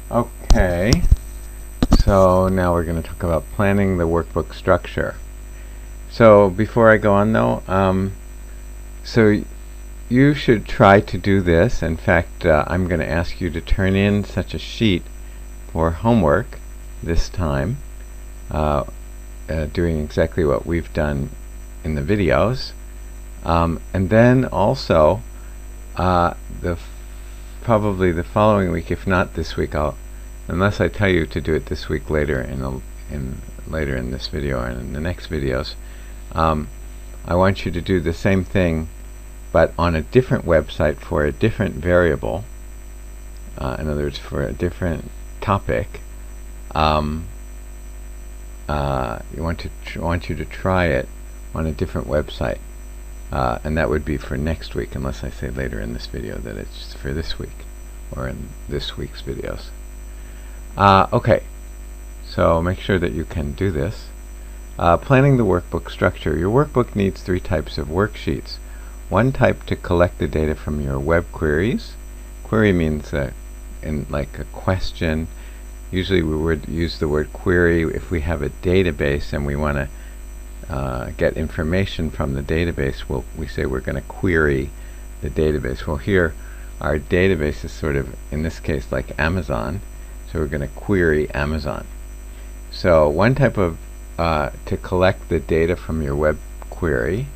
Okay, so now we're going to talk about planning the workbook structure. So before I go on though, so you should try to do this. In fact, I'm going to ask you to turn in such a sheet for homework this time, doing exactly what we've done in the videos. And then also, probably the following week, if not this week, unless I tell you to do it this week later later in this video and in the next videos, I want you to do the same thing, but on a different website for a different variable. In other words, for a different topic. I want you to try it on a different website, and that would be for next week, unless I say later in this video that it's for this week, or in this week's videos. Okay, so make sure that you can do this. Planning the workbook structure. Your workbook needs 3 types of worksheets. One type to collect the data from your web queries. Query means like a question. Usually we would use the word query if we have a database and we want to get information from the database. We say we're going to query the database. Well, here our database is sort of, in this case, like Amazon, so we're going to query Amazon. So one type of to collect the data from your web query,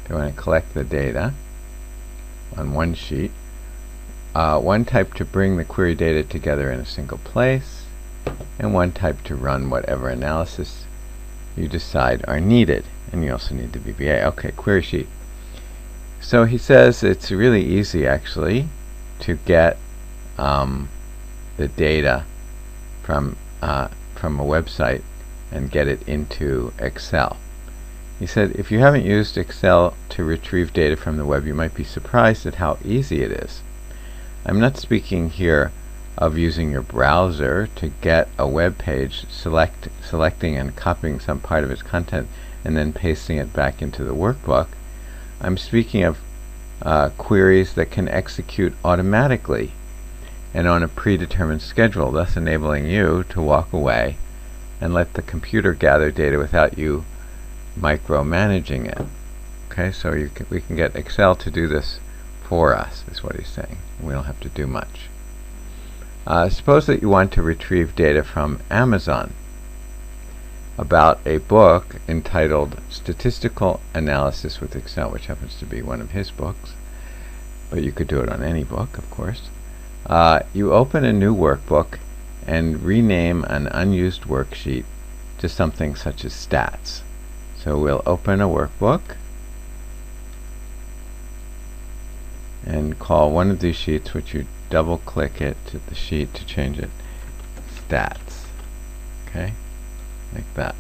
you want to collect the data on one sheet. One type to bring the query data together in a single place, and one type to run whatever analysis you decide are needed. And you also need the VBA. Okay, query sheet. So he says it's really easy actually to get the data from a website and get it into Excel. He said if you haven't used Excel to retrieve data from the web, you might be surprised at how easy it is. I'm not speaking here of using your browser to get a web page, selecting and copying some part of its content and then pasting it back into the workbook. I'm speaking of queries that can execute automatically and on a predetermined schedule, thus enabling you to walk away and let the computer gather data without you micromanaging it. Okay, so we can get Excel to do this for us, is what he's saying. We don't have to do much. Suppose that you want to retrieve data from Amazon about a book entitled Statistical Analysis with Excel, which happens to be one of his books, but you could do it on any book, of course. You open a new workbook and rename an unused worksheet to something such as stats. So we'll open a workbook and call one of these sheets, which you double click it to the sheet to change it, stats. Okay, like that.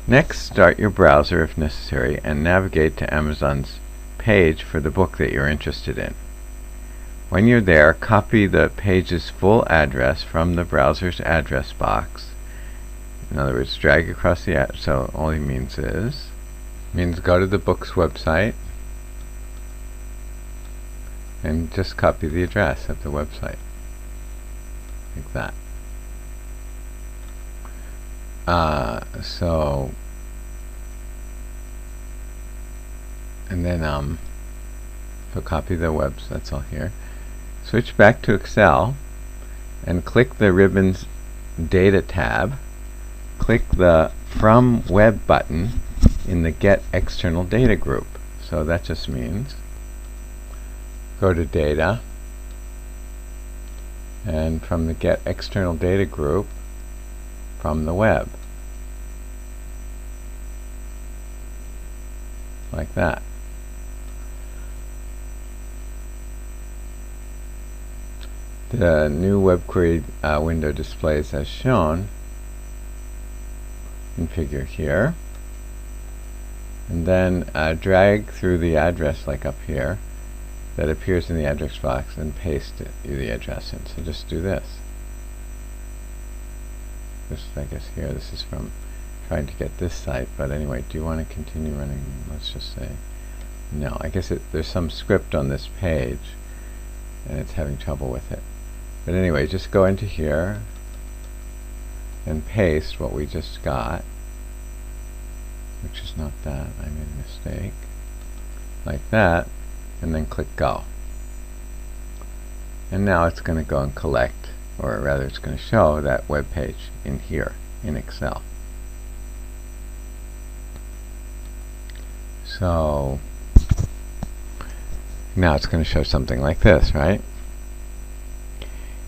Next, start your browser if necessary and navigate to Amazon's page for the book that you're interested in. When you're there, copy the page's full address from the browser's address box. In other words, drag across the address. So all he means go to the book's website and just copy the address of the website, like that. And then so copy the webs. That's all here. Switch back to Excel and click the ribbon's Data tab. Click the From Web button in the Get External Data group. So that just means go to Data, and from the Get External Data group, from the web, like that. The new web query window displays as shown in figure here, and then drag through the address like up here that appears in the address box and paste the address in. So just do this. I guess here this is from trying to get this site, but anyway, do you want to continue running? Let's just say no. I guess there's some script on this page and it's having trouble with it. But anyway, just go into here and paste what we just got, which is not that. I made a mistake. Like that, and then click Go. And now it's going to go and collect, or rather it's going to show that web page in here in Excel. So now it's going to show something like this, right?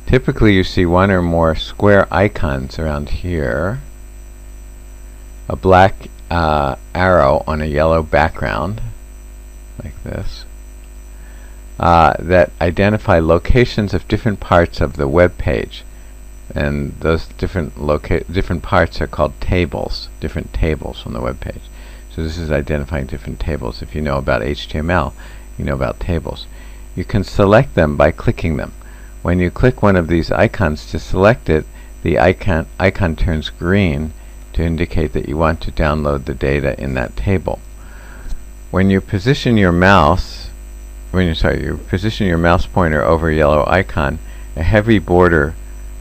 Typically you see one or more square icons around here, a black arrow on a yellow background, like this, that identify locations of different parts of the web page. And those different parts are called tables, different tables on the web page. So this is identifying different tables. If you know about HTML, you know about tables. You can select them by clicking them. When you click one of these icons to select it, the icon turns green to indicate that you want to download the data in that table. When you position your mouse, position your mouse pointer over a yellow icon, a heavy border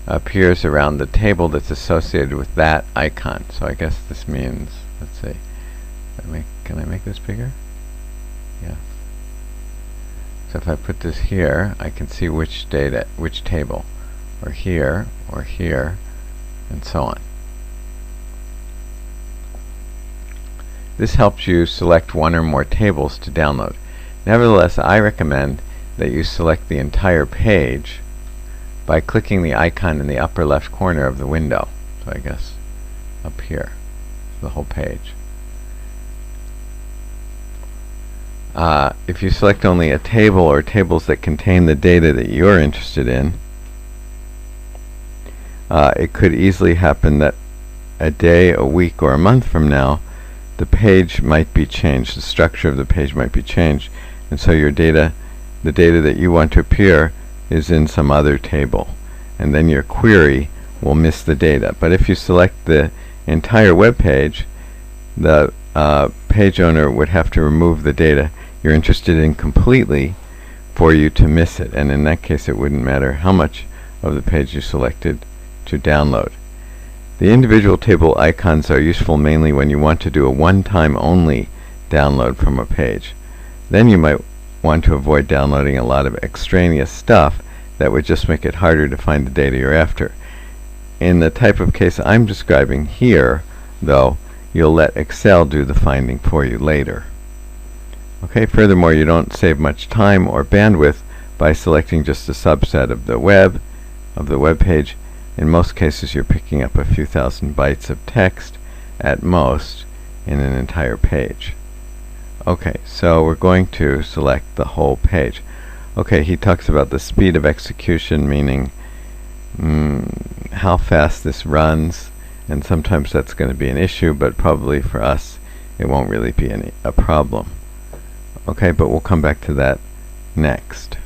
appears around the table that's associated with that icon. So I guess this means, let's see, can I make this bigger? Yeah. So if I put this here, I can see which table, or here, and so on. This helps you select one or more tables to download. Nevertheless, I recommend that you select the entire page by clicking the icon in the upper left corner of the window. So I guess up here, the whole page. If you select only a table or tables that contain the data that you're interested in, it could easily happen that a day, a week, or a month from now, the page might be changed, the structure of the page might be changed, and so your data, the data that you want to appear, is in some other table, and then your query will miss the data. But if you select the entire web page, the page owner would have to remove the data you're interested in completely for you to miss it, and in that case it wouldn't matter how much of the page you selected to download. The individual table icons are useful mainly when you want to do a one-time only download from a page. Then you might want to avoid downloading a lot of extraneous stuff that would just make it harder to find the data you're after. In the type of case I'm describing here, though, you'll let Excel do the finding for you later. Okay, furthermore, you don't save much time or bandwidth by selecting just a subset of the web page. In most cases, you're picking up a few thousand bytes of text at most in an entire page. Okay, so we're going to select the whole page. Okay, he talks about the speed of execution, meaning how fast this runs, and sometimes that's going to be an issue, but probably for us it won't really be a problem. Okay, but we'll come back to that next.